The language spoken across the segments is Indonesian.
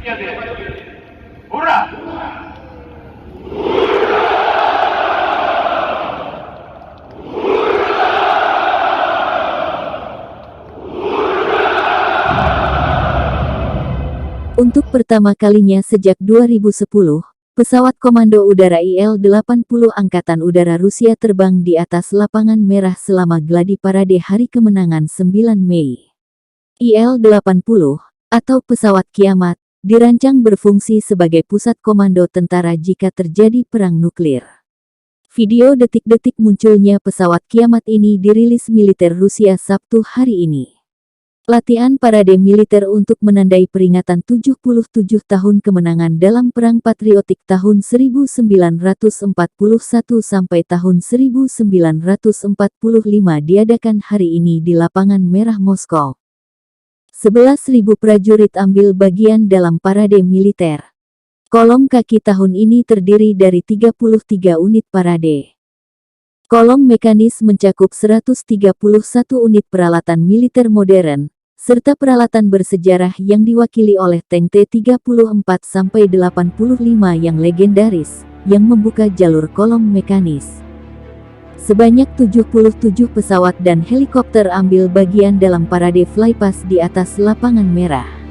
Hurrah! Untuk pertama kalinya sejak 2010, pesawat Komando Udara IL-80 Angkatan Udara Rusia terbang di atas lapangan merah selama gladi parade Hari Kemenangan 9 Mei. IL-80, atau pesawat kiamat, dirancang berfungsi sebagai pusat komando tentara jika terjadi perang nuklir. Video detik-detik munculnya pesawat kiamat ini dirilis militer Rusia Sabtu hari ini. Latihan parade militer untuk menandai peringatan 77 tahun kemenangan dalam Perang Patriotik tahun 1941 sampai tahun 1945 diadakan hari ini di Lapangan Merah Moskow. 11.000 prajurit ambil bagian dalam parade militer. Kolom kaki tahun ini terdiri dari 33 unit parade. Kolom mekanis mencakup 131 unit peralatan militer modern, serta peralatan bersejarah yang diwakili oleh tank T-34-85 yang legendaris, yang membuka jalur kolom mekanis. Sebanyak 77 pesawat dan helikopter ambil bagian dalam parade flypast di atas lapangan merah.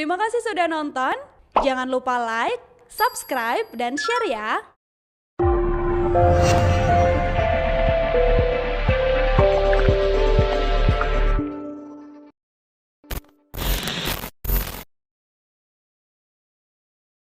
Terima kasih sudah nonton. Jangan lupa like, subscribe, dan share ya.